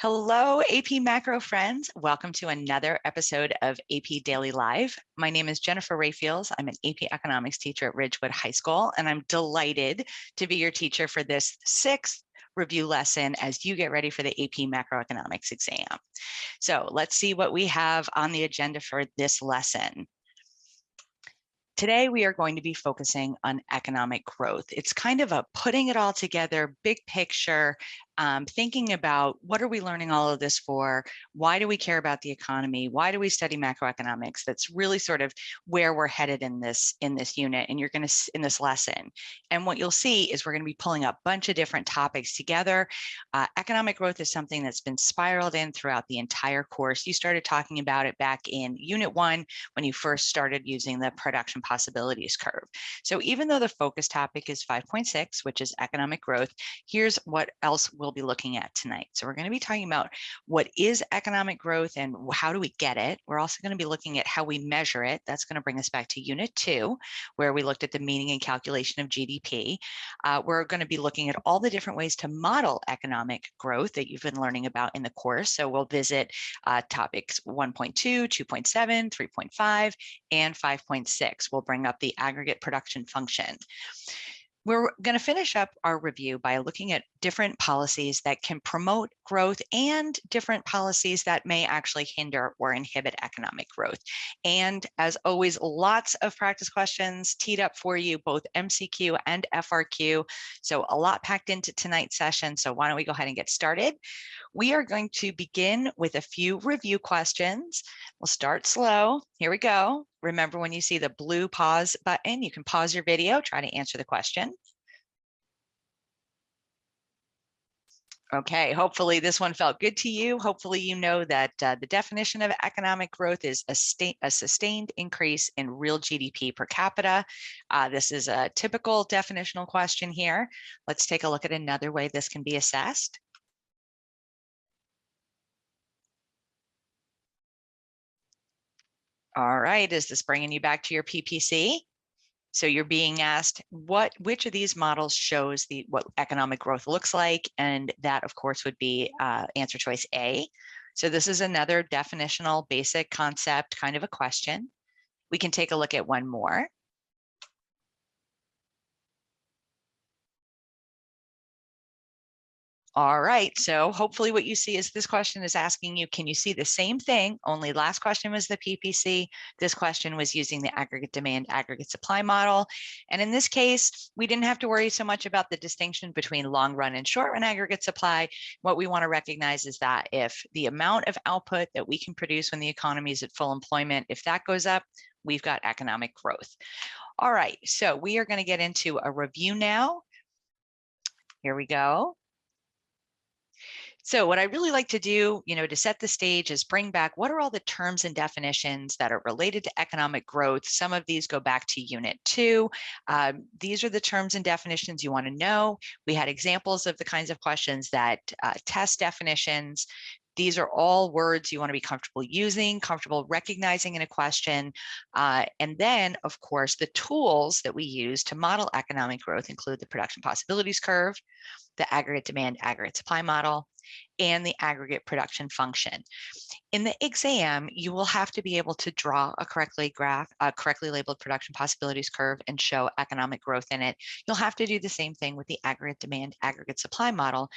Hello, AP Macro friends. Welcome to another episode of AP Daily Live. My name is Jennifer Rayfields. I'm an AP Economics teacher at Ridgewood High School, and I'm delighted to be your teacher for this sixth review lesson as you get ready for the AP Macroeconomics exam. So let's see what we have on the agenda for this lesson. Today, we are going to be focusing on economic growth. It's kind of a putting it all together, big picture, thinking about what are we learning all of this for? Why do we care about the economy? Why do we study macroeconomics? That's really sort of where we're headed in this unit, and you're going to in this lesson. And what you'll see is we're going to be pulling up a bunch of different topics together. Economic growth is something that's been spiraled in throughout the entire course. You started talking about it back in Unit 1 when you first started using the production possibilities curve. So even though the focus topic is 5.6, which is economic growth, here's what else we'll be looking at tonight. So we're going to be talking about what is economic growth and how do we get it. We're also going to be looking at how we measure it. That's going to bring us back to Unit 2, where we looked at the meaning and calculation of GDP. We're going to be looking at all the different ways to model economic growth that you've been learning about in the course. So we'll visit topics 1.2, 2.7, 3.5, and 5.6. We'll bring up the aggregate production function. We're going to finish up our review by looking at different policies that can promote growth and different policies that may actually hinder or inhibit economic growth. And as always, lots of practice questions teed up for you, both MCQ and FRQ. So a lot packed into tonight's session. So why don't we go ahead and get started? We are going to begin with a few review questions. We'll start slow. Here we go. Remember, when you see the blue pause button, you can pause your video, try to answer the question. Okay, hopefully this one felt good to you. Hopefully you know that the definition of economic growth is a sustained increase in real GDP per capita. This is a typical definitional question here. Let's take a look at another way this can be assessed. All right, is this bringing you back to your PPC? So you're being asked which of these models shows what economic growth looks like, and that of course would be answer choice A. So this is another definitional basic concept kind of a question. We can take a look at one more. All right, so hopefully what you see is this question is asking you, can you see the same thing? Only last question was the PPC. This question was using the aggregate demand, aggregate supply model. And in this case, we didn't have to worry so much about the distinction between long run and short run aggregate supply. What we want to recognize is that if the amount of output that we can produce when the economy is at full employment, if that goes up, we've got economic growth. All right, so we are going to get into a review now. Here we go. So what I really like to do, to set the stage is bring back what are all the terms and definitions that are related to economic growth. Some of these go back to Unit 2. These are the terms and definitions you want to know. We had examples of the kinds of questions that test definitions. These are all words you want to be comfortable using, comfortable recognizing in a question. And then, of course, the tools that we use to model economic growth include the production possibilities curve, the aggregate demand, aggregate supply model, and the aggregate production function. In the exam, you will have to be able to draw a correctly labeled production possibilities curve and show economic growth in it. You'll have to do the same thing with the aggregate demand, aggregate supply model.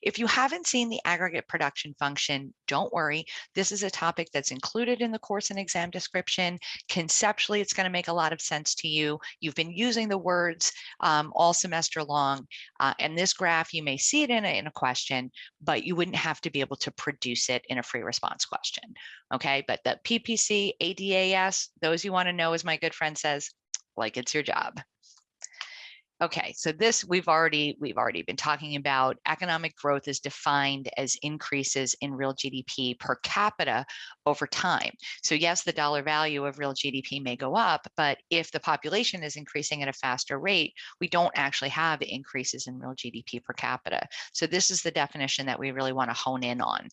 If you haven't seen the aggregate production function, don't worry. This is a topic that's included in the course and exam description. Conceptually, it's going to make a lot of sense to you. You've been using the words all semester long, and this graph, you may see it in a question, but you wouldn't have to be able to produce it in a free response question. Okay, but the PPC, ADAS, those you want to know, as my good friend says, like it's your job. Okay, so this we've already been talking about. Economic growth is defined as increases in real GDP per capita over time. So yes, the dollar value of real GDP may go up, but if the population is increasing at a faster rate, we don't actually have increases in real GDP per capita. So this is the definition that we really want to hone in on.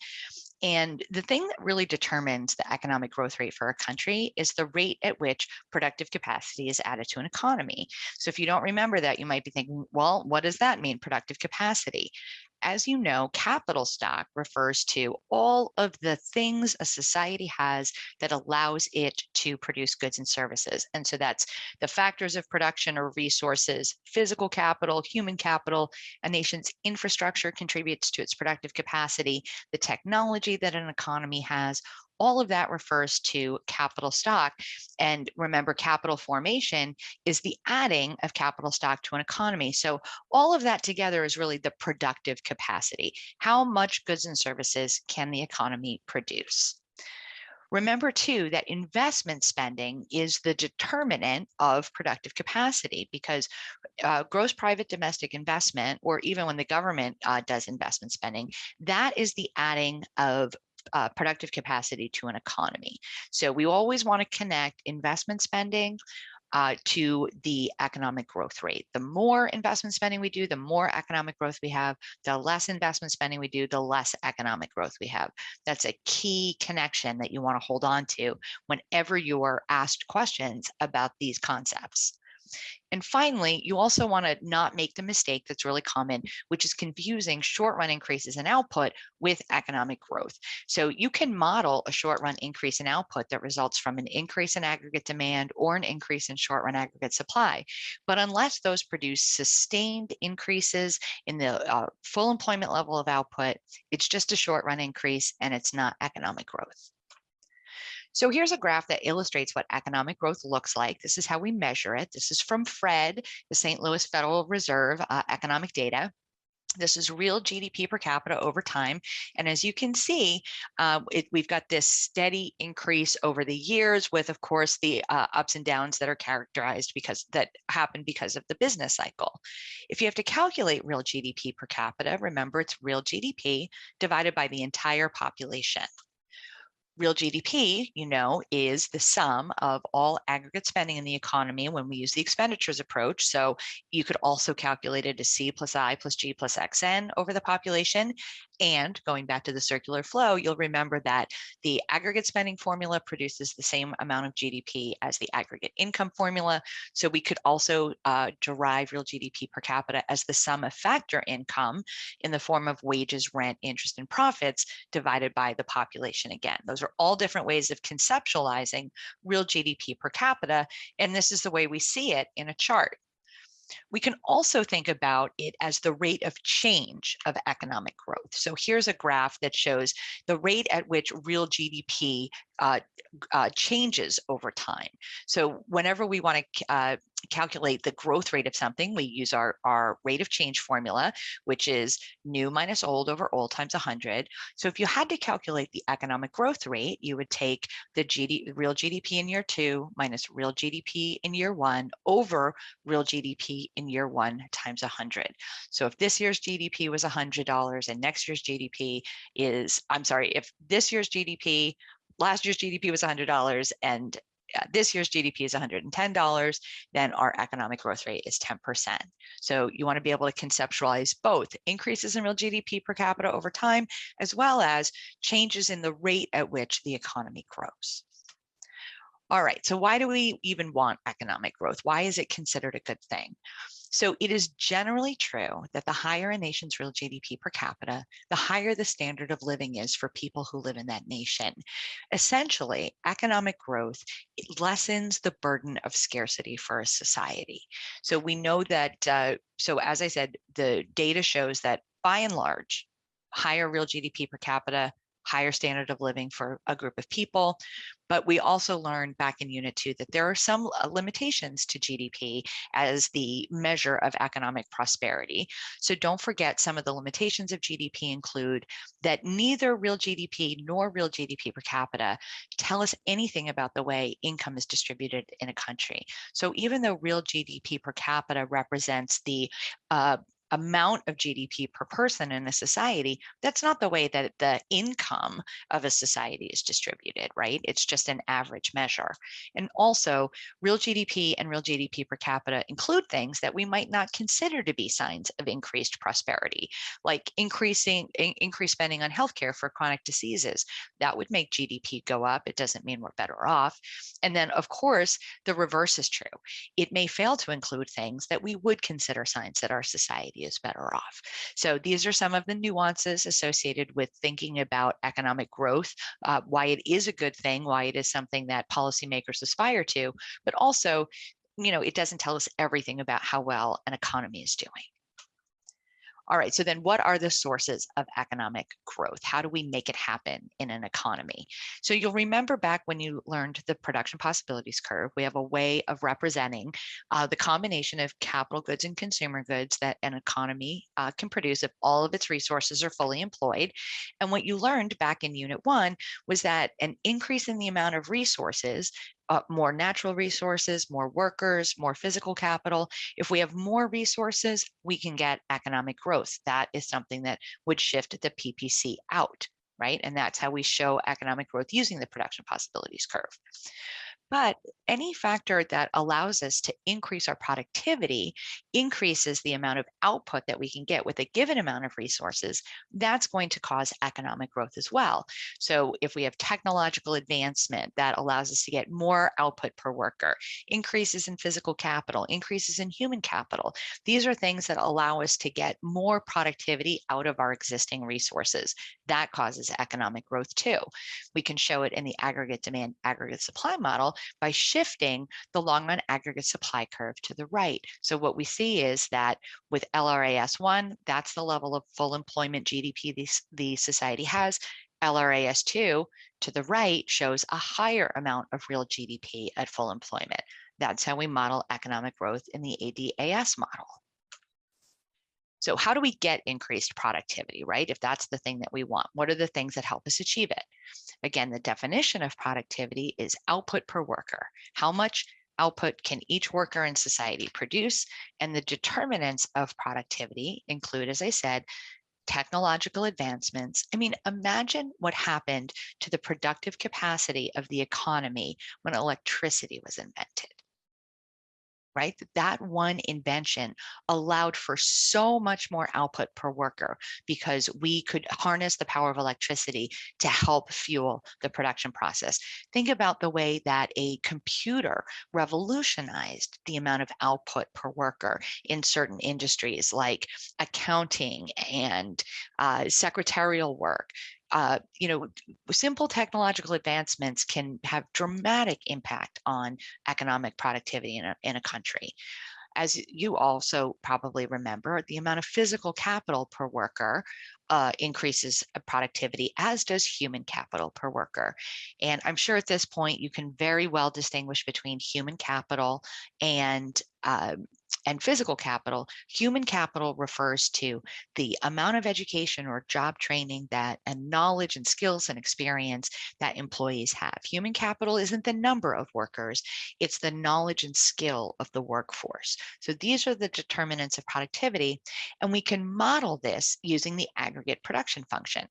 And the thing that really determines the economic growth rate for a country is the rate at which productive capacity is added to an economy. So if you don't remember that, you might be thinking, well, what does that mean, productive capacity? as you know, capital stock refers to all of the things a society has that allows it to produce goods and services. And so that's the factors of production or resources, physical capital, human capital. A nation's infrastructure contributes to its productive capacity, the technology that an economy has. All of that refers to capital stock. And remember, capital formation is the adding of capital stock to an economy. So all of that together is really the productive capacity. How much goods and services can the economy produce? Remember too that investment spending is the determinant of productive capacity, because gross private domestic investment, or even when the government does investment spending, that is the adding of productive capacity to an economy. So we always want to connect investment spending to the economic growth rate. The more investment spending we do, the more economic growth we have. The less investment spending we do, the less economic growth we have. That's a key connection that you want to hold on to whenever you are asked questions about these concepts. And finally, you also want to not make the mistake that's really common, which is confusing short-run increases in output with economic growth. So you can model a short-run increase in output that results from an increase in aggregate demand or an increase in short-run aggregate supply. But unless those produce sustained increases in the full employment level of output, it's just a short-run increase and it's not economic growth. So here's a graph that illustrates what economic growth looks like. This is how we measure it. This is from Fred, the St. Louis Federal Reserve economic data. This is real GDP per capita over time. And as you can see, we've got this steady increase over the years with, of course, the ups and downs that are characterized that happen because of the business cycle. If you have to calculate real GDP per capita, remember it's real GDP divided by the entire population. Real GDP, is the sum of all aggregate spending in the economy when we use the expenditures approach. So you could also calculate it as C plus I plus G plus XN over the population. And going back to the circular flow, you'll remember that the aggregate spending formula produces the same amount of GDP as the aggregate income formula. So we could also derive real GDP per capita as the sum of factor income in the form of wages, rent, interest, and profits divided by the population again. Those are all different ways of conceptualizing real GDP per capita, and this is the way we see it in a chart. We can also think about it as the rate of change of economic growth. So here's a graph that shows the rate at which real GDP changes over time. So whenever we want to calculate the growth rate of something, we use our rate of change formula, which is new minus old over old times 100. So if you had to calculate the economic growth rate, you would take the real GDP in year 2 minus real GDP in year 1 over real GDP in year 1 times 100. So if this year's GDP was $100 and next year's GDP is, if this year's GDP, last year's GDP was $100 and this year's GDP is $110, then our economic growth rate is 10%. So you want to be able to conceptualize both increases in real GDP per capita over time, as well as changes in the rate at which the economy grows. All right, so why do we even want economic growth? Why is it considered a good thing? So it is generally true that the higher a nation's real GDP per capita, the higher the standard of living is for people who live in that nation. Essentially, economic growth lessens the burden of scarcity for a society. So we know that, so as I said, the data shows that by and large, higher real GDP per capita, higher standard of living for a group of people. But we also learned back in Unit 2 that there are some limitations to GDP as the measure of economic prosperity. So don't forget, some of the limitations of GDP include that neither real GDP nor real GDP per capita tell us anything about the way income is distributed in a country. So even though real GDP per capita represents the amount of GDP per person in a society, that's not the way that the income of a society is distributed, right? It's just an average measure. And also, real GDP and real GDP per capita include things that we might not consider to be signs of increased prosperity, like increased spending on healthcare for chronic diseases. That would make GDP go up. It doesn't mean we're better off. And then, of course, the reverse is true. It may fail to include things that we would consider signs that our society society is better off. So these are some of the nuances associated with thinking about economic growth, why it is a good thing, why it is something that policymakers aspire to, but also, it doesn't tell us everything about how well an economy is doing. All right, so then what are the sources of economic growth? How do we make it happen in an economy? So you'll remember back when you learned the production possibilities curve, we have a way of representing the combination of capital goods and consumer goods that an economy can produce if all of its resources are fully employed. And what you learned back in Unit 1 was that an increase in the amount of resources, more natural resources, more workers, more physical capital. If we have more resources, we can get economic growth. That is something that would shift the PPC out, right? And that's how we show economic growth using the production possibilities curve. But any factor that allows us to increase our productivity increases the amount of output that we can get with a given amount of resources. That's going to cause economic growth as well. So if we have technological advancement that allows us to get more output per worker, increases in physical capital, increases in human capital, these are things that allow us to get more productivity out of our existing resources. That causes economic growth too. We can show it in the aggregate demand, aggregate supply model by shifting the long run aggregate supply curve to the right. So what we see is that with LRAS1, that's the level of full employment GDP the society has. LRAS2 to the right shows a higher amount of real GDP at full employment. That's how we model economic growth in the ADAS model. So how do we get increased productivity, right? If that's the thing that we want, what are the things that help us achieve it? Again, the definition of productivity is output per worker. How much output can each worker in society produce? And the determinants of productivity include, as I said, technological advancements. I mean, imagine what happened to the productive capacity of the economy when electricity was invented. Right? That one invention allowed for so much more output per worker because we could harness the power of electricity to help fuel the production process. Think about the way that a computer revolutionized the amount of output per worker in certain industries like accounting and secretarial work. Simple technological advancements can have dramatic impact on economic productivity in a country. As you also probably remember, the amount of physical capital per worker increases productivity, as does human capital per worker. And I'm sure at this point you can very well distinguish between human capital and physical capital. Human capital refers to the amount of education or job training and knowledge and skills and experience that employees have. Human capital isn't the number of workers, it's the knowledge and skill of the workforce. So these are the determinants of productivity, and we can model this using the aggregate production function.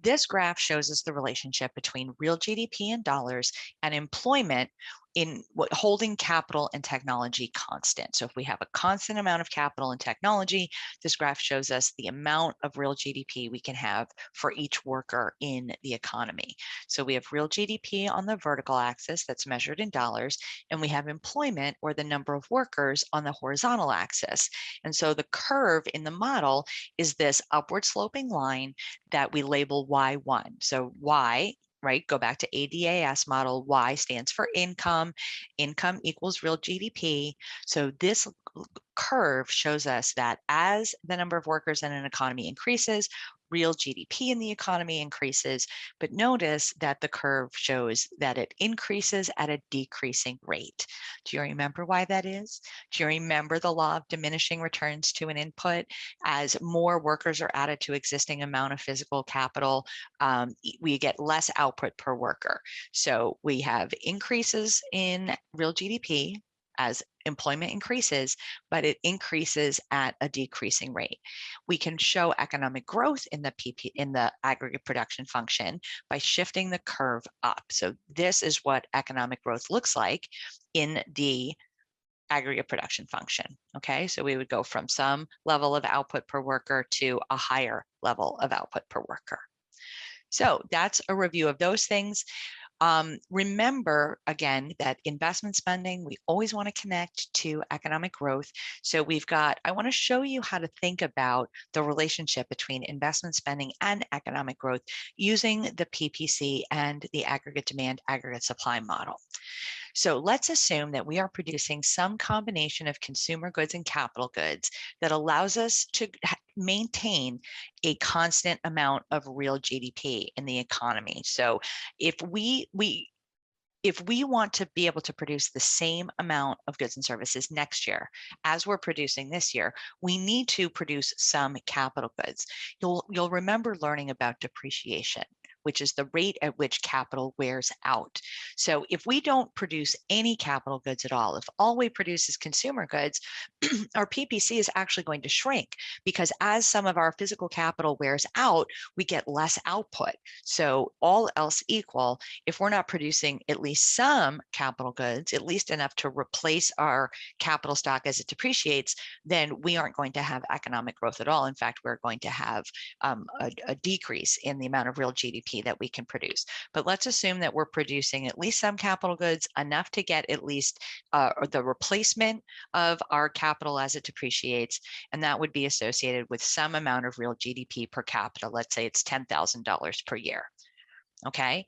This graph shows us the relationship between real GDP in dollars and employment in holding capital and technology constant. So if we have a constant amount of capital and technology, this graph shows us the amount of real GDP we can have for each worker in the economy. So we have real GDP on the vertical axis that's measured in dollars, and we have employment, or the number of workers, on the horizontal axis. And so the curve in the model is this upward sloping line that we label Y1. So Y, right, go back to ADAS model, Y stands for income. Income equals real GDP. So this curve shows us that as the number of workers in an economy increases, real GDP in the economy increases. But notice that the curve shows that it increases at a decreasing rate. Do you remember why that is? Do you remember the law of diminishing returns to an input? As more workers are added to existing amount of physical capital, we get less output per worker. So we have increases in real GDP as employment increases, but it increases at a decreasing rate. We can show economic growth in the aggregate production function by shifting the curve up. So this is what economic growth looks like in the aggregate production function. Okay, so we would go from some level of output per worker to a higher level of output per worker. So that's a review of those things. Remember again that investment spending, we always want to connect to economic growth. So I want to show you how to think about the relationship between investment spending and economic growth using the PPC and the aggregate demand, aggregate supply model. So let's assume that we are producing some combination of consumer goods and capital goods that allows us to maintain a constant amount of real GDP in the economy. So if we want to be able to produce the same amount of goods and services next year as we're producing this year, we need to produce some capital goods. You'll remember learning about depreciation, which is the rate at which capital wears out. So if we don't produce any capital goods at all, if all we produce is consumer goods, our PPC is actually going to shrink, because as some of our physical capital wears out, we get less output. So all else equal, if we're not producing at least some capital goods, at least enough to replace our capital stock as it depreciates, then we aren't going to have economic growth at all. In fact, we're going to have a decrease in the amount of real GDP that we can produce. But let's assume that we're producing at least some capital goods, enough to get at least the replacement of our capital as it depreciates, and that would be associated with some amount of real GDP per capita. Let's say it's $10,000 per year. Okay.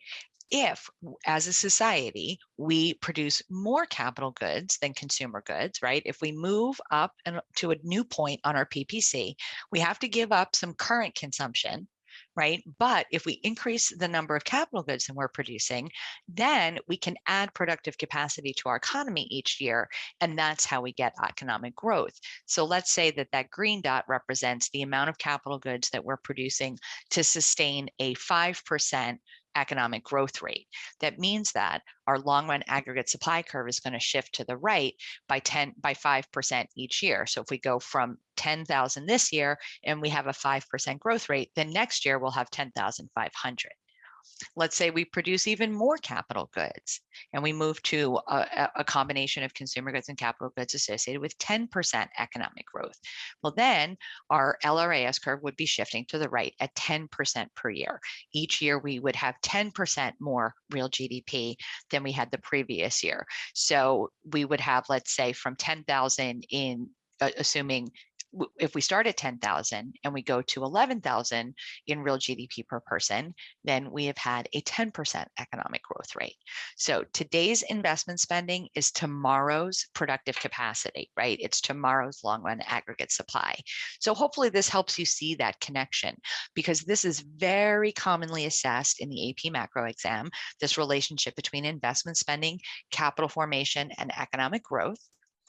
If, as a society, we produce more capital goods than consumer goods, right? If we move up to a new point on our PPC, we have to give up some current consumption, right? But if we increase the number of capital goods that we're producing, then we can add productive capacity to our economy each year, and that's how we get economic growth. So let's say that that green dot represents the amount of capital goods that we're producing to sustain a 5% economic growth rate. That means that our long run aggregate supply curve is going to shift to the right by 5% each year. So if we go from 10,000 this year and we have a 5% growth rate, then next year we'll have 10,500. Let's say we produce even more capital goods and we move to a combination of consumer goods and capital goods associated with 10% economic growth. Well, then our LRAS curve would be shifting to the right at 10% per year. Each year we would have 10% more real GDP than we had the previous year. So we would have, let's say, from 10,000 in, assuming if we start at 10,000 and we go to 11,000 in real GDP per person, then we have had a 10% economic growth rate. So today's investment spending is tomorrow's productive capacity, right? It's tomorrow's long run aggregate supply. So hopefully this helps you see that connection, because this is very commonly assessed in the AP macro exam, this relationship between investment spending, capital formation, and economic growth.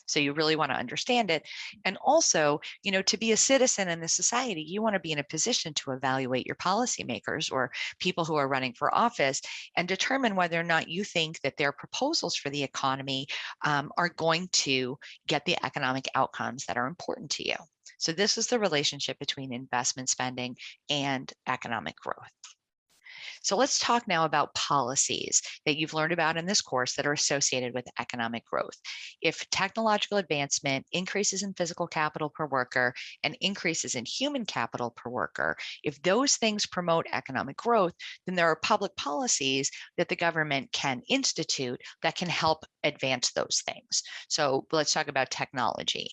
So you really want to understand it. And also, to be a citizen in this society, you want to be in a position to evaluate your policymakers or people who are running for office and determine whether or not you think that their proposals for the economy are going to get the economic outcomes that are important to you. So this is the relationship between investment spending and economic growth. So let's talk now about policies that you've learned about in this course that are associated with economic growth. If technological advancement, increases in physical capital per worker, and increases in human capital per worker, if those things promote economic growth, then there are public policies that the government can institute that can help advance those things. So let's talk about technology.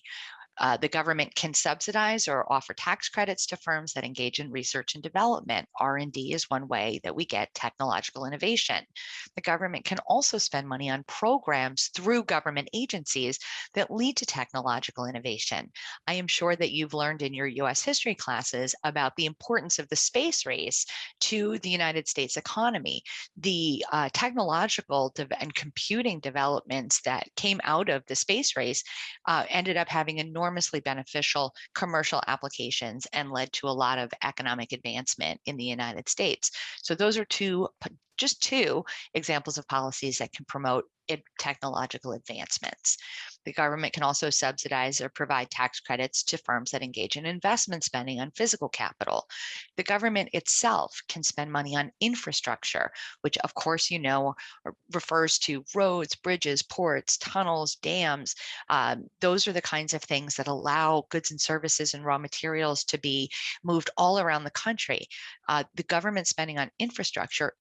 The government can subsidize or offer tax credits to firms that engage in research and development. R&D is one way that we get technological innovation. The government can also spend money on programs through government agencies that lead to technological innovation. I am sure that you've learned in your US history classes about the importance of the space race to the United States economy. The technological and computing developments that came out of the space race ended up having enormously beneficial commercial applications and led to a lot of economic advancement in the United States. So those are just two examples of policies that can promote technological advancements. The government can also subsidize or provide tax credits to firms that engage in investment spending on physical capital. The government itself can spend money on infrastructure, which of course refers to roads, bridges, ports, tunnels, dams. Those are the kinds of things that allow goods and services and raw materials to be moved all around the country. The government spending on infrastructure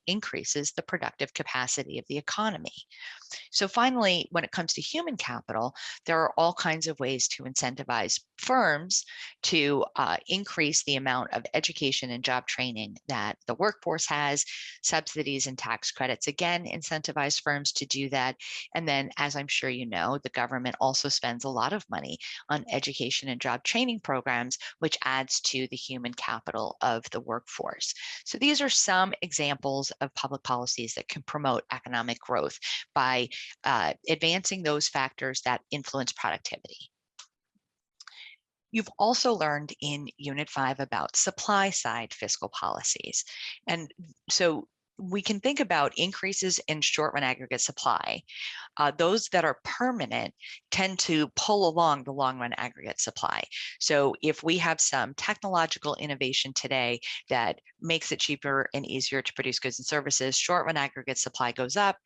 increases the productive capacity of the economy. So finally, when it comes to human capital, there are all kinds of ways to incentivize firms to increase the amount of education and job training that the workforce has. Subsidies and tax credits, again, incentivize firms to do that. And then, as I'm sure you know, the government also spends a lot of money on education and job training programs, which adds to the human capital of the workforce. So these are some examples of public policies that can promote economic growth by advancing those factors that influence productivity. You've also learned in Unit 5 about supply side fiscal policies. And so we can think about increases in short run aggregate supply. Those that are permanent tend to pull along the long run aggregate supply. So if we have some technological innovation today that makes it cheaper and easier to produce goods and services, short run aggregate supply goes up.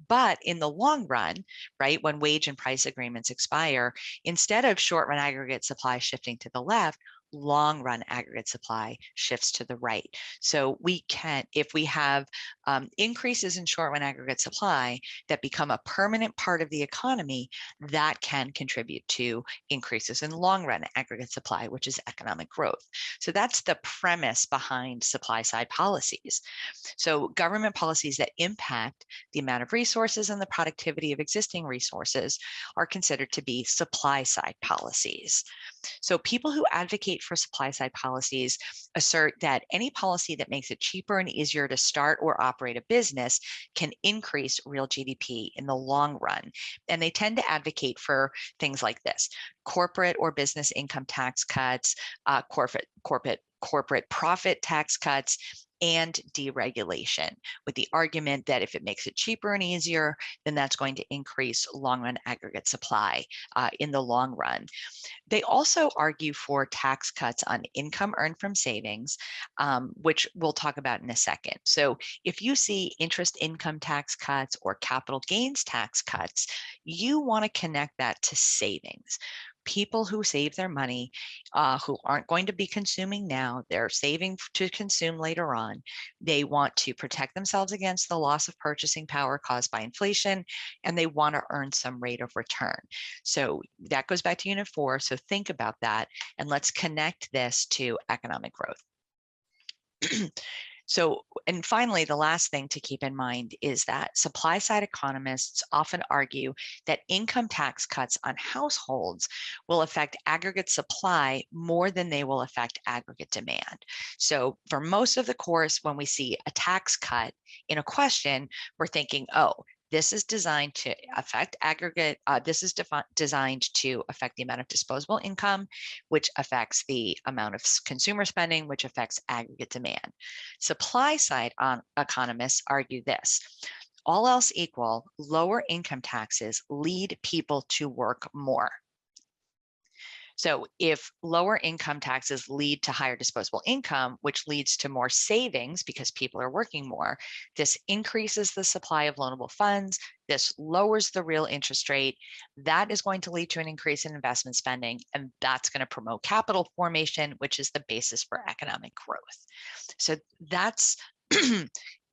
But in the long run, right, when wage and price agreements expire, instead of short run aggregate supply shifting to the left, long run aggregate supply shifts to the right. So we can, if we have increases in short run aggregate supply that become a permanent part of the economy, that can contribute to increases in long run aggregate supply, which is economic growth. So that's the premise behind supply side policies. So government policies that impact the amount of resources and the productivity of existing resources are considered to be supply side policies. So people who advocate for supply side policies assert that any policy that makes it cheaper and easier to start or operate a business can increase real GDP in the long run. And they tend to advocate for things like this: corporate or business income tax cuts, corporate profit tax cuts, and deregulation, with the argument that if it makes it cheaper and easier, then that's going to increase long run aggregate supply in the long run. They also argue for tax cuts on income earned from savings, which we'll talk about in a second. So if you see interest income tax cuts or capital gains tax cuts, you want to connect that to savings. People who save their money, who aren't going to be consuming now, they're saving to consume later on. They want to protect themselves against the loss of purchasing power caused by inflation, and they want to earn some rate of return. So that goes back to Unit 4. So think about that, and let's connect this to economic growth. So, and finally, the last thing to keep in mind is that supply side economists often argue that income tax cuts on households will affect aggregate supply more than they will affect aggregate demand. So for most of the course, when we see a tax cut in a question, we're thinking, oh, this is designed to affect aggregate, this is designed to affect the amount of disposable income, which affects the amount of consumer spending, which affects aggregate demand. Supply side economists argue this: all else equal, lower income taxes lead people to work more. So if lower income taxes lead to higher disposable income, which leads to more savings because people are working more, this increases the supply of loanable funds. This lowers the real interest rate. That is going to lead to an increase in investment spending, and that's going to promote capital formation, which is the basis for economic growth. So that's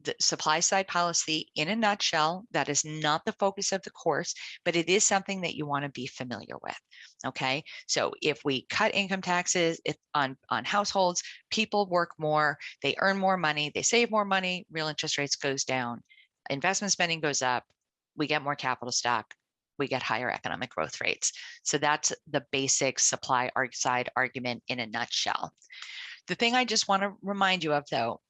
the supply side policy in a nutshell. That is not the focus of the course, but it is something that you want to be familiar with. Okay, so if we cut income taxes on households, people work more, they earn more money, they save more money, real interest rates goes down, investment spending goes up, we get more capital stock, we get higher economic growth rates. So that's the basic supply side argument in a nutshell. The thing I just want to remind you of, though,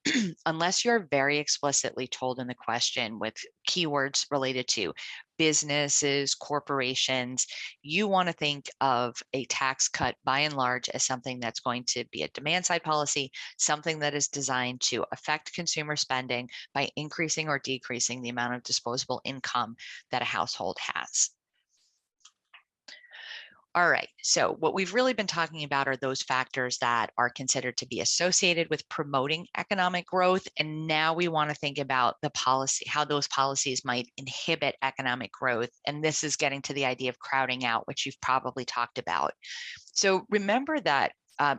unless you're very explicitly told in the question with keywords related to businesses, corporations, you want to think of a tax cut by and large as something that's going to be a demand side policy, something that is designed to affect consumer spending by increasing or decreasing the amount of disposable income that a household has. All right, so what we've really been talking about are those factors that are considered to be associated with promoting economic growth. And now we want to think about the policy, how those policies might inhibit economic growth. And this is getting to the idea of crowding out, which you've probably talked about. So remember that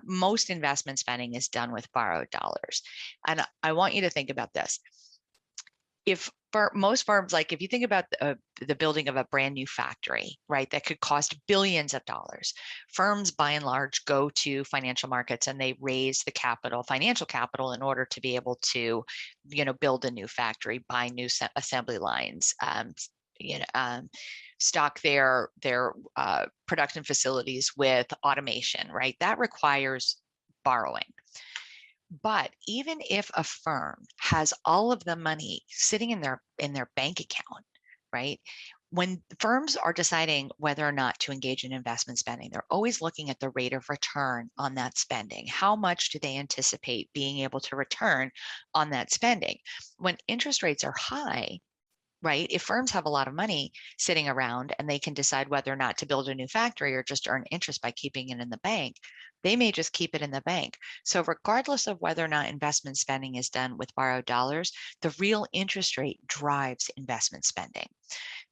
most investment spending is done with borrowed dollars. And I want you to think about this. if for most firms, like if you think about the building of a brand new factory, right, that could cost billions of dollars, firms by and large go to financial markets and they raise the capital, financial capital, in order to be able to, build a new factory, buy new assembly lines, stock their production facilities with automation, right? That requires borrowing. But even if a firm has all of the money sitting in their bank account, right? When firms are deciding whether or not to engage in investment spending, they're always looking at the rate of return on that spending. How much do they anticipate being able to return on that spending? When interest rates are high, right? If firms have a lot of money sitting around and they can decide whether or not to build a new factory or just earn interest by keeping it in the bank, they may just keep it in the bank. So regardless of whether or not investment spending is done with borrowed dollars, the real interest rate drives investment spending.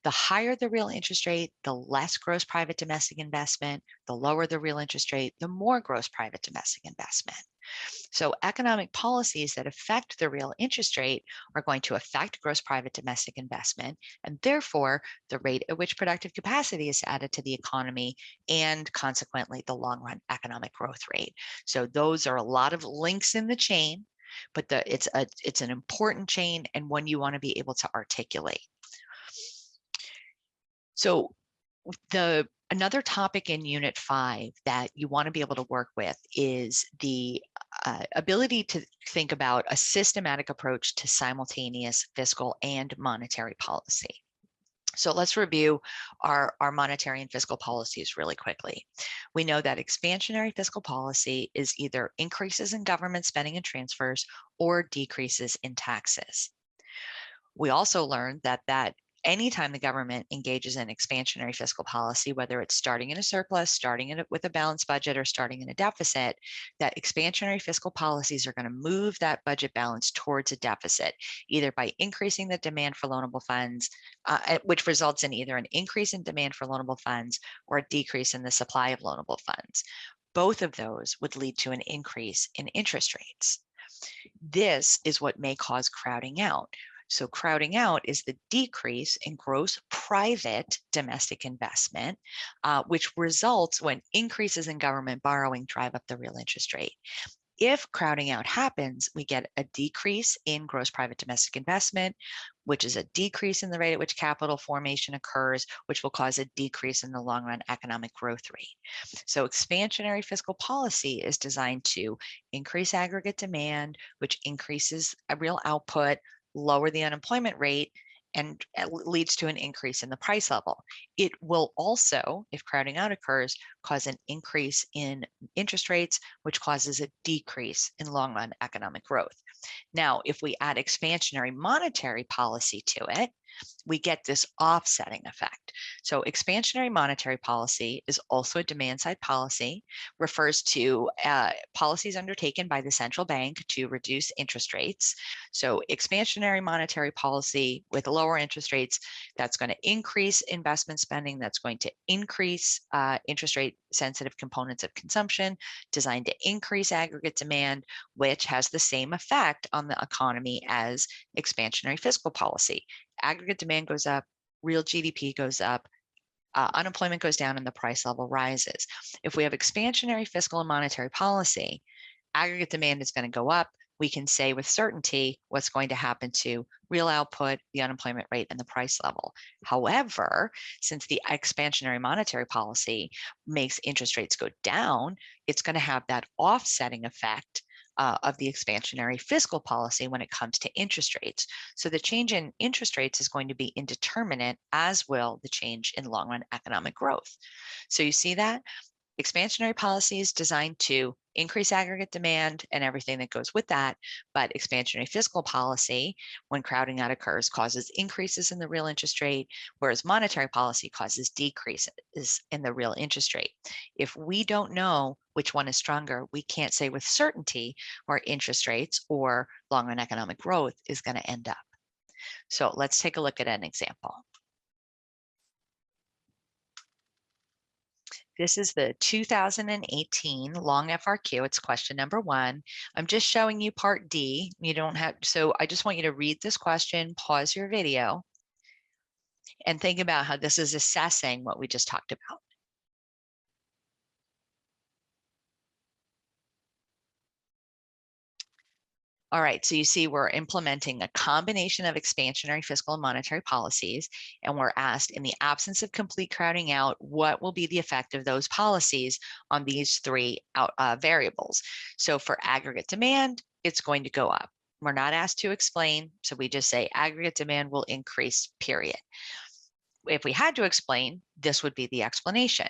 The higher the real interest rate, the less gross private domestic investment. The lower the real interest rate, the more gross private domestic investment. So economic policies that affect the real interest rate are going to affect gross private domestic investment, and therefore the rate at which productive capacity is added to the economy, and consequently the long run economic growth rate. So those are a lot of links in the chain, but it's an important chain and one you want to be able to articulate. So another topic in Unit 5 that you want to be able to work with is the ability to think about a systematic approach to simultaneous fiscal and monetary policy. So let's review our monetary and fiscal policies really quickly. We know that expansionary fiscal policy is either increases in government spending and transfers or decreases in taxes. We also learned that anytime the government engages in expansionary fiscal policy, whether it's starting in a surplus, starting with a balanced budget, or starting in a deficit, that expansionary fiscal policies are going to move that budget balance towards a deficit, either by increasing the demand for loanable funds, which results in either an increase in demand for loanable funds or a decrease in the supply of loanable funds. Both of those would lead to an increase in interest rates. This is what may cause crowding out. So crowding out is the decrease in gross private domestic investment, which results when increases in government borrowing drive up the real interest rate. If crowding out happens, we get a decrease in gross private domestic investment, which is a decrease in the rate at which capital formation occurs, which will cause a decrease in the long run economic growth rate. So expansionary fiscal policy is designed to increase aggregate demand, which increases a real output, lower the unemployment rate, and leads to an increase in the price level. It will also, if crowding out occurs, cause an increase in interest rates, which causes a decrease in long run economic growth. Now, if we add expansionary monetary policy to it, we get this offsetting effect. So expansionary monetary policy is also a demand side policy, refers to policies undertaken by the central bank to reduce interest rates. So expansionary monetary policy with lower interest rates, that's going to increase investment spending, that's going to increase interest rate sensitive components of consumption, designed to increase aggregate demand, which has the same effect on the economy as expansionary fiscal policy. Aggregate demand goes up, real GDP goes up, unemployment goes down, and the price level rises. If we have expansionary fiscal and monetary policy, aggregate demand is going to go up. We can say with certainty what's going to happen to real output, the unemployment rate, and the price level. However, since the expansionary monetary policy makes interest rates go down, it's going to have that offsetting effect of the expansionary fiscal policy when it comes to interest rates. So the change in interest rates is going to be indeterminate, as will the change in long run economic growth. So you see that? Expansionary policy is designed to increase aggregate demand and everything that goes with that, but expansionary fiscal policy, when crowding out occurs, causes increases in the real interest rate, whereas monetary policy causes decreases in the real interest rate. If we don't know which one is stronger, we can't say with certainty where interest rates or long-run economic growth is going to end up. So let's take a look at an example. This is the 2018 long FRQ. It's question number 1. I'm just showing you part D. You don't have, so I just want you to read this question, pause your video, and think about how this is assessing what we just talked about. All right, so you see we're implementing a combination of expansionary fiscal and monetary policies, and we're asked, in the absence of complete crowding out, what will be the effect of those policies on these 3 variables? So for aggregate demand, it's going to go up. We're not asked to explain, so we just say aggregate demand will increase, period. If we had to explain, this would be the explanation.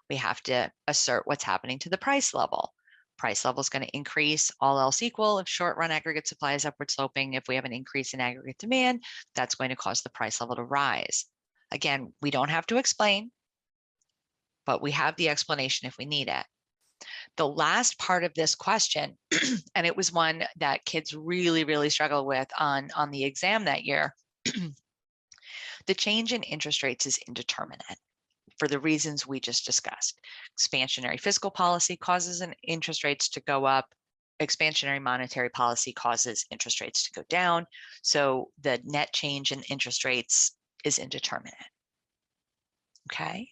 We have to assert what's happening to the price level. Price level is going to increase, all else equal. If short run aggregate supply is upward sloping, if we have an increase in aggregate demand, that's going to cause the price level to rise. Again, we don't have to explain, but we have the explanation if we need it. The last part of this question, and it was one that kids really struggled with on the exam that year, the change in interest rates is indeterminate for the reasons we just discussed. Expansionary fiscal policy causes interest rates to go up. Expansionary monetary policy causes interest rates to go down. So the net change in interest rates is indeterminate. Okay.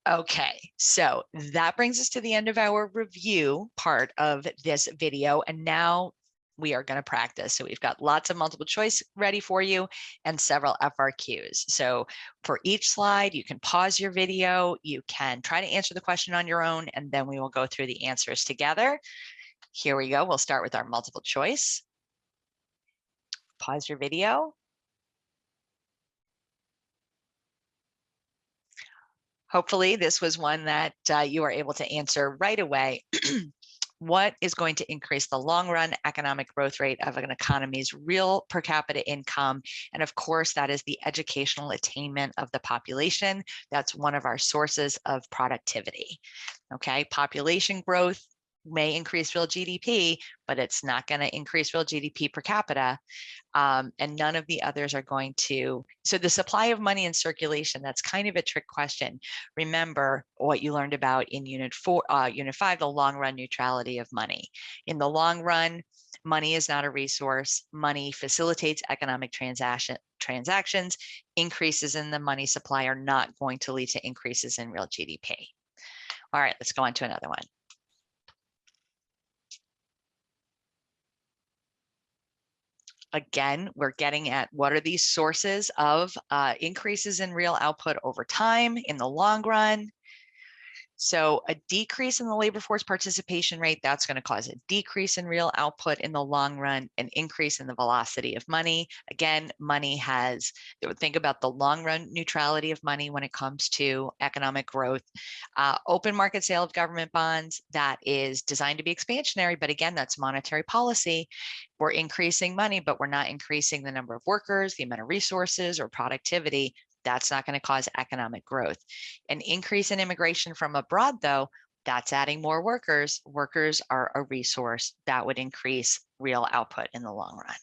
Okay, so that brings us to the end of our review part of this video. And now we are going to practice. So we've got lots of multiple choice ready for you and several FRQs. So for each slide, you can pause your video, you can try to answer the question on your own, and then we will go through the answers together. Here we go. We'll start with our multiple choice. Pause your video. Hopefully this was one that you are able to answer right away. What is going to increase the long run economic growth rate of an economy's real per capita income? And of course, that is the educational attainment of the population. That's one of our sources of productivity. Okay, population growth may increase real GDP, but it's not going to increase real GDP per capita. And none of the others are going to. So the supply of money in circulation, that's kind of a trick question. Remember what you learned about in Unit 5, the long run neutrality of money. In the long run, money is not a resource. Money facilitates economic transactions. Increases in the money supply are not going to lead to increases in real GDP. All right, let's go on to another one. Again, we're getting at what are these sources of increases in real output over time in the long run. So a decrease in the labor force participation rate, that's going to cause a decrease in real output in the long run, an increase in the velocity of money. Again, money has, think about the long run neutrality of money when it comes to economic growth. Open market sale of government bonds, that is designed to be expansionary, but again, that's monetary policy. We're increasing money, but we're not increasing the number of workers, the amount of resources or productivity. That's not going to cause economic growth. An increase in immigration from abroad, though, that's adding more workers. Workers are a resource that would increase real output in the long run.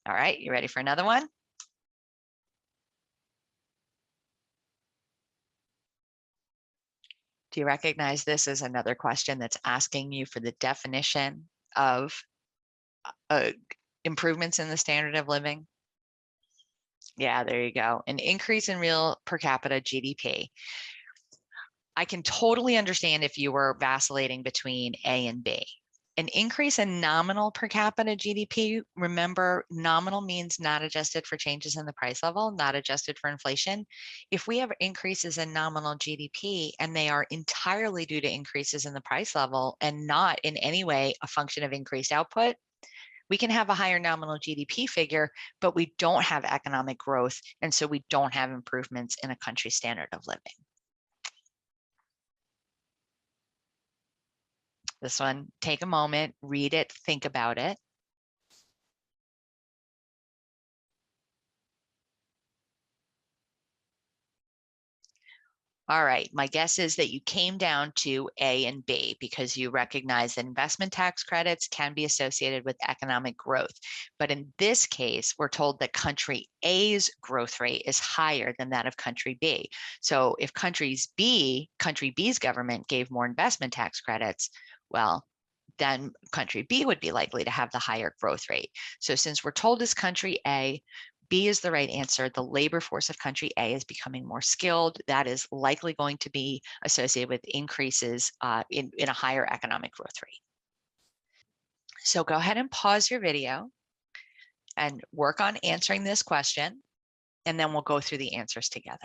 All right, you ready for another one? Do you recognize this as another question that's asking you for the definition of improvements in the standard of living? Yeah, there you go. An increase in real per capita GDP. I can totally understand if you were vacillating between A and B. An increase in nominal per capita GDP, remember, nominal means not adjusted for changes in the price level, not adjusted for inflation. If we have increases in nominal GDP and they are entirely due to increases in the price level and not in any way a function of increased output, we can have a higher nominal GDP figure, but we don't have economic growth. And so we don't have improvements in a country's standard of living. This one, take a moment, read it, think about it. All right, my guess is that you came down to A and B because you recognize that investment tax credits can be associated with economic growth. But in this case, we're told that country A's growth rate is higher than that of country B. So if country B's government gave more investment tax credits, well, then country B would be likely to have the higher growth rate. So since we're told as country A, B is the right answer. The labor force of country A is becoming more skilled. That is likely going to be associated with increases in a higher economic growth rate. So go ahead and pause your video and work on answering this question, and then we'll go through the answers together.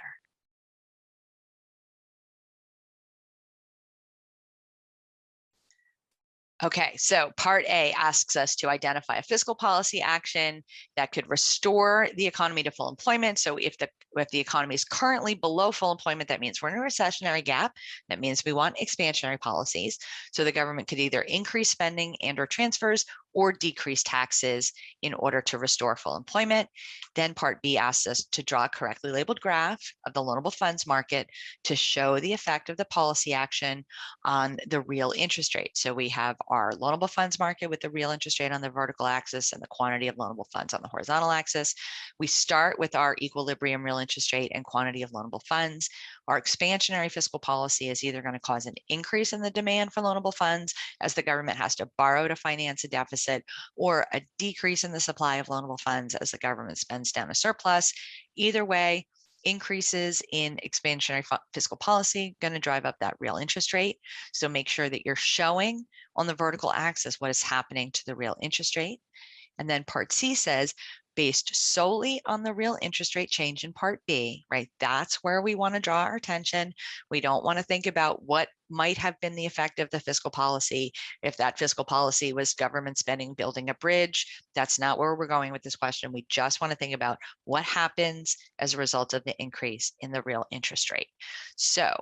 Okay, so part A asks us to identify a fiscal policy action that could restore the economy to full employment. So if the economy is currently below full employment, that means we're in a recessionary gap. That means we want expansionary policies. So the government could either increase spending and or transfers or decrease taxes in order to restore full employment. Then part B asks us to draw a correctly labeled graph of the loanable funds market to show the effect of the policy action on the real interest rate. So we have our loanable funds market with the real interest rate on the vertical axis and the quantity of loanable funds on the horizontal axis. We start with our equilibrium real interest rate and quantity of loanable funds. Our expansionary fiscal policy is either going to cause an increase in the demand for loanable funds as the government has to borrow to finance a deficit, or a decrease in the supply of loanable funds as the government spends down a surplus. Either way, increases in expansionary fiscal policy going to drive up that real interest rate. So make sure that you're showing on the vertical axis what is happening to the real interest rate. And then part C says, based solely on the real interest rate change in part B, right? That's where we want to draw our attention. We don't want to think about what might have been the effect of the fiscal policy. If that fiscal policy was government spending, building a bridge, that's not where we're going with this question. We just want to think about what happens as a result of the increase in the real interest rate. So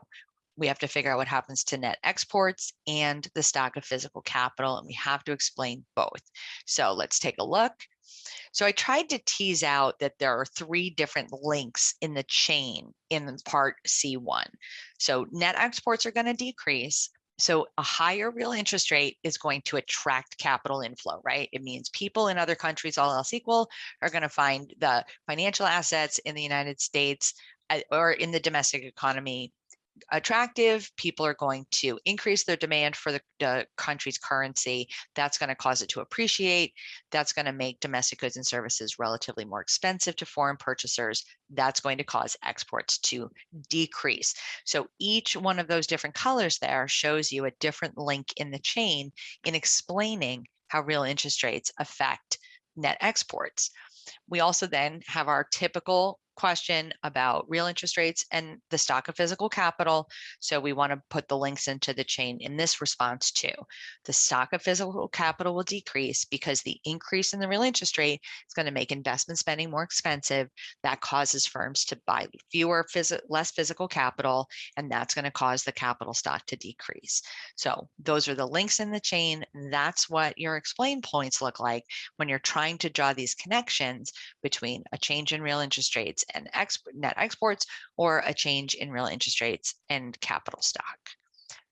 we have to figure out what happens to net exports and the stock of physical capital, and we have to explain both. So let's take a look. So I tried to tease out that there are 3 different links in the chain in part C1. So net exports are going to decrease. So a higher real interest rate is going to attract capital inflow, right? It means people in other countries, all else equal, are going to find the financial assets in the United States or in the domestic economy attractive. People are going to increase their demand for the country's currency. That's going to cause it to appreciate. That's going to make domestic goods and services relatively more expensive to foreign purchasers. That's going to cause exports to decrease. So each one of those different colors there shows you a different link in the chain in explaining how real interest rates affect net exports. We also then have our typical question about real interest rates and the stock of physical capital. So we want to put the links into the chain in this response too. The stock of physical capital will decrease because the increase in the real interest rate is going to make investment spending more expensive. That causes firms to buy less physical capital, and that's going to cause the capital stock to decrease. So those are the links in the chain. That's what your explain points look like when you're trying to draw these connections between a change in real interest rates and net exports, or a change in real interest rates and capital stock.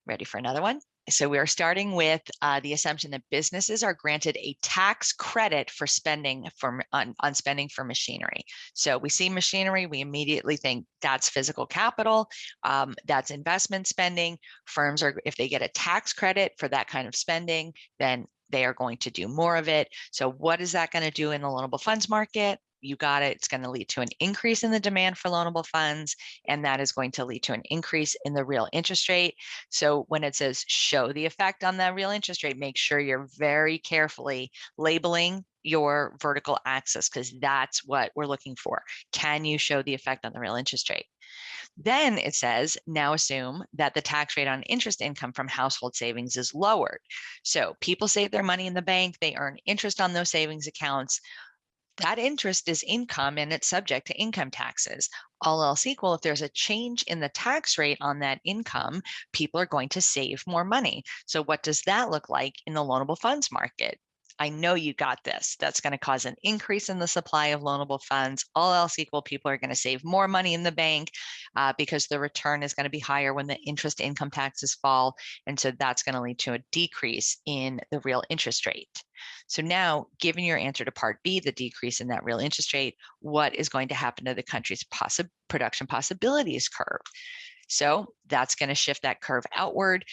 Ready for another one? So we are starting with the assumption that businesses are granted a tax credit for spending on spending for machinery. So we see machinery, we immediately think that's physical capital, that's investment spending. Firms are, if they get a tax credit for that kind of spending, then they are going to do more of it. So what is that going to do in the loanable funds market? You got it. It's going to lead to an increase in the demand for loanable funds, and that is going to lead to an increase in the real interest rate. So when it says show the effect on the real interest rate, make sure you're very carefully labeling your vertical axis, because that's what we're looking for. Can you show the effect on the real interest rate? Then it says, now assume that the tax rate on interest income from household savings is lowered. So people save their money in the bank, they earn interest on those savings accounts. That interest is income and it's subject to income taxes. All else equal, if there's a change in the tax rate on that income, people are going to save more money. So what does that look like in the loanable funds market? I know you got this. That's going to cause an increase in the supply of loanable funds. All else equal, people are going to save more money in the bank because the return is going to be higher when the interest income taxes fall. And so that's going to lead to a decrease in the real interest rate. So now, given your answer to part B, the decrease in that real interest rate, what is going to happen to the country's production possibilities curve? So that's going to shift that curve outward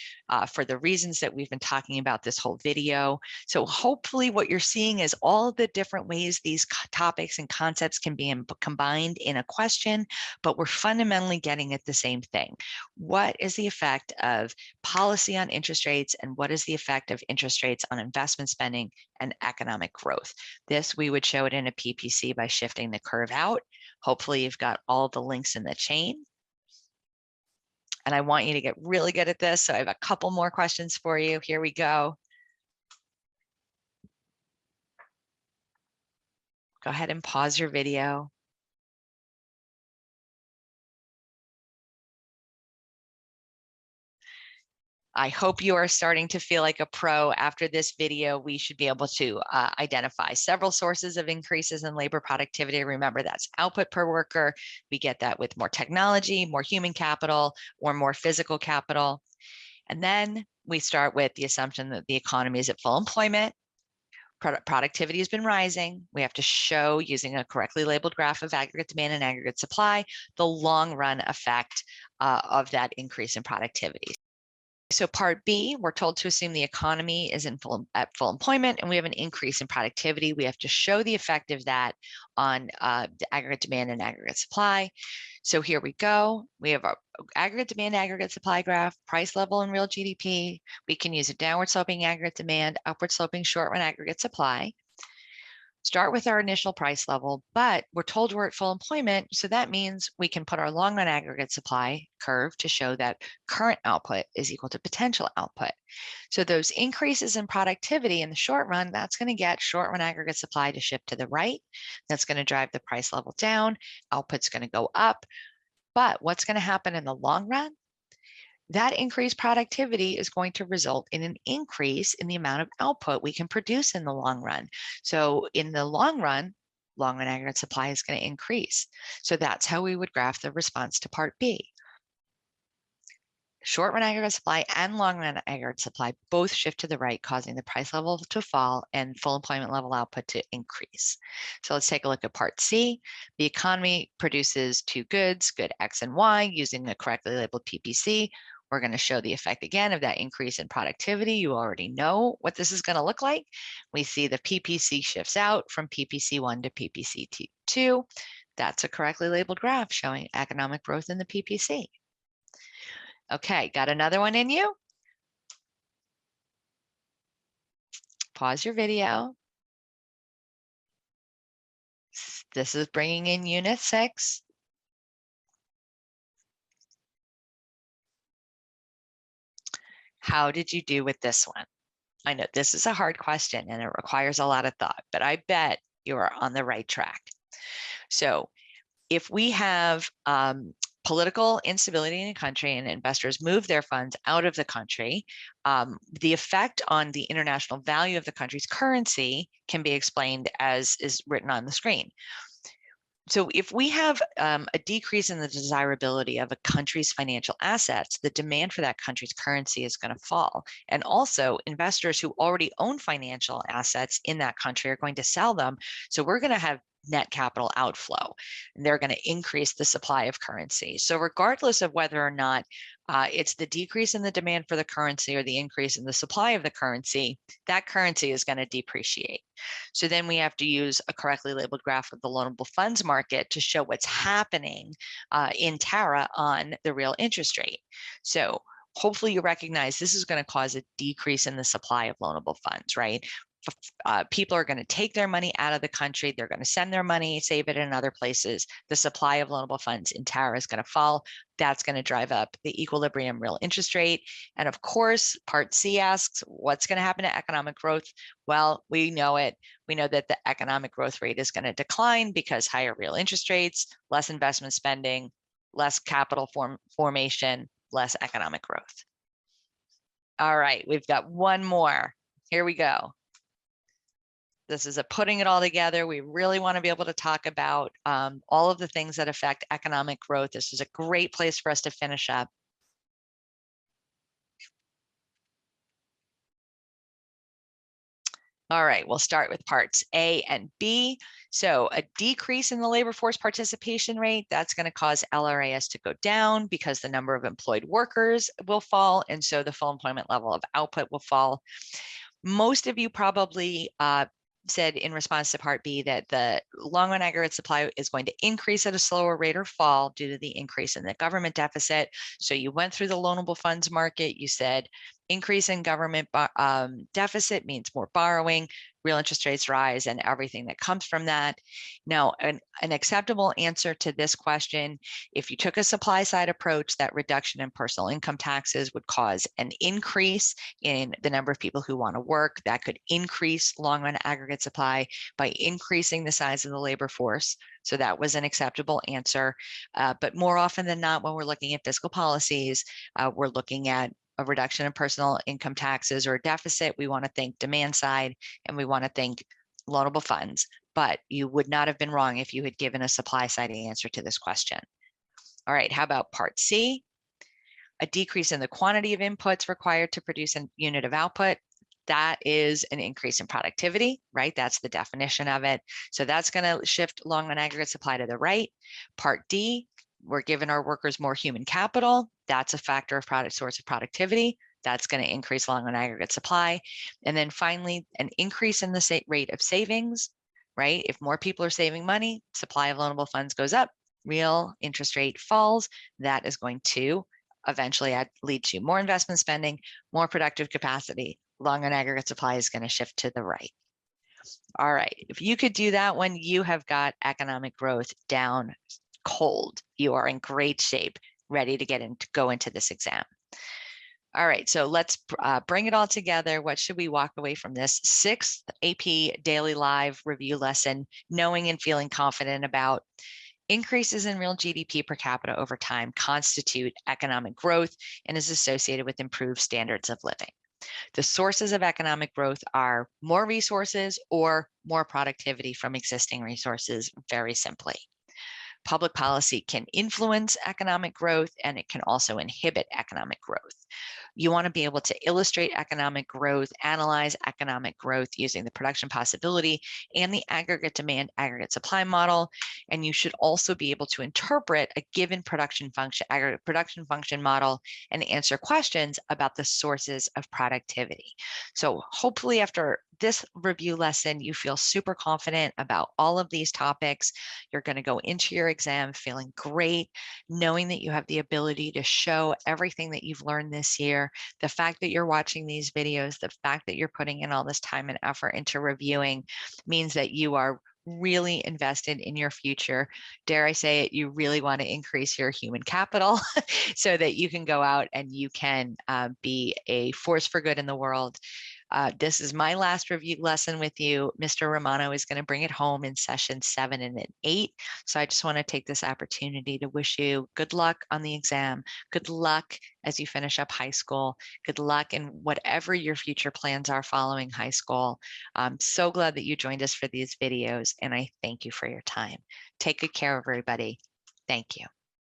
for the reasons that we've been talking about this whole video. So hopefully what you're seeing is all the different ways these topics and concepts can be combined in a question, but we're fundamentally getting at the same thing. What is the effect of policy on interest rates, and what is the effect of interest rates on investment spending and economic growth? This, we would show it in a PPC by shifting the curve out. Hopefully you've got all the links in the chain. And I want you to get really good at this. So I have a couple more questions for you. Here we go. Go ahead and pause your video. I hope you are starting to feel like a pro. After this video, we should be able to identify several sources of increases in labor productivity. Remember, that's output per worker. We get that with more technology, more human capital, or more physical capital. And then we start with the assumption that the economy is at full employment. Productivity has been rising. We have to show, using a correctly labeled graph of aggregate demand and aggregate supply, the long run effect of that increase in productivity. So part B, we're told to assume the economy is at full employment and we have an increase in productivity. We have to show the effect of that on the aggregate demand and aggregate supply. So here we go. We have our aggregate demand, aggregate supply graph, price level and real GDP. We can use a downward sloping aggregate demand, upward sloping short run aggregate supply. Start with our initial price level, but we're told we're at full employment. So that means we can put our long run aggregate supply curve to show that current output is equal to potential output. So those increases in productivity in the short run, that's going to get short run aggregate supply to shift to the right. That's going to drive the price level down. Output's going to go up. But what's going to happen in the long run? That increased productivity is going to result in an increase in the amount of output we can produce in the long run. So in the long run aggregate supply is going to increase. So that's how we would graph the response to part B. Short run aggregate supply and long run aggregate supply both shift to the right, causing the price level to fall and full employment level output to increase. So let's take a look at part C. The economy produces two goods, good X and Y, using the correctly labeled PPC. We're going to show the effect again of that increase in productivity. You already know what this is going to look like. We see the PPC shifts out from PPC1 to PPC2. That's a correctly labeled graph showing economic growth in the PPC. Okay, got another one in you? Pause your video. This is bringing in Unit 6. How did you do with this one? I know this is a hard question and it requires a lot of thought, but I bet you are on the right track. So if we have political instability in a country and investors move their funds out of the country, the effect on the international value of the country's currency can be explained as is written on the screen. So if we have a decrease in the desirability of a country's financial assets, the demand for that country's currency is going to fall. And also investors who already own financial assets in that country are going to sell them. So we're going to have net capital outflow, and they're going to increase the supply of currency. So regardless of whether or not it's the decrease in the demand for the currency or the increase in the supply of the currency, that currency is going to depreciate. So then we have to use a correctly labeled graph of the loanable funds market to show what's happening in TARA on the real interest rate. So hopefully you recognize this is going to cause a decrease in the supply of loanable funds, right? People are going to take their money out of the country. They're going to send their money, save it in other places. The supply of loanable funds in TARA is going to fall. That's going to drive up the equilibrium real interest rate. And of course, part C asks, what's going to happen to economic growth? Well, we know it. We know that the economic growth rate is going to decline because higher real interest rates, less investment spending, less capital formation, less economic growth. All right, we've got one more. Here we go. This is a putting it all together. We really want to be able to talk about all of the things that affect economic growth. This is a great place for us to finish up. All right, we'll start with parts A and B. So a decrease in the labor force participation rate, that's going to cause LRAS to go down because the number of employed workers will fall, and so the full employment level of output will fall. Most of you probably said in response to part B that the long run aggregate supply is going to increase at a slower rate or fall due to the increase in the government deficit. So you went through the loanable funds market. You said increase in government deficit means more borrowing, real interest rates rise, and everything that comes from that. Now, an acceptable answer to this question, if you took a supply side approach, that reduction in personal income taxes would cause an increase in the number of people who want to work. That could increase long run aggregate supply by increasing the size of the labor force. So that was an acceptable answer. But more often than not, when we're looking at fiscal policies, we're looking at a reduction in personal income taxes or a deficit. We want to think demand side, and we want to think loanable funds. But you would not have been wrong if you had given a supply side answer to this question. All right, how about part C? A decrease in the quantity of inputs required to produce a unit of output. That is an increase in productivity, right? That's the definition of it. So that's going to shift long run aggregate supply to the right. Part D, we're giving our workers more human capital. That's a factor of source of productivity. That's going to increase long run aggregate supply. And then finally, an increase in the rate of savings, right? If more people are saving money, supply of loanable funds goes up, real interest rate falls. That is going to eventually lead to more investment spending, more productive capacity. Long run aggregate supply is going to shift to the right. All right, if you could do that one, you have got economic growth down cold. You are in great shape, ready to go into this exam. All right, so let's bring it all together. What should we walk away from this 6th AP Daily Live review lesson, knowing and feeling confident about? Increases in real GDP per capita over time constitute economic growth and is associated with improved standards of living. The sources of economic growth are more resources or more productivity from existing resources, very simply. Public policy can influence economic growth, and it can also inhibit economic growth. You want to be able to illustrate economic growth, analyze economic growth using the production possibility and the aggregate demand, aggregate supply model. And you should also be able to interpret a given production function, aggregate production function model, and answer questions about the sources of productivity. So hopefully after this review lesson, you feel super confident about all of these topics. You're going to go into your exam feeling great, knowing that you have the ability to show everything that you've learned this year. The fact that you're watching these videos, the fact that you're putting in all this time and effort into reviewing means that you are really invested in your future. Dare I say it, you really want to increase your human capital so that you can go out and you can be a force for good in the world. This is my last review lesson with you. Mr. Romano is going to bring it home in session 7 and 8. So I just want to take this opportunity to wish you good luck on the exam. Good luck as you finish up high school. Good luck in whatever your future plans are following high school. I'm so glad that you joined us for these videos, and I thank you for your time. Take good care, everybody. Thank you.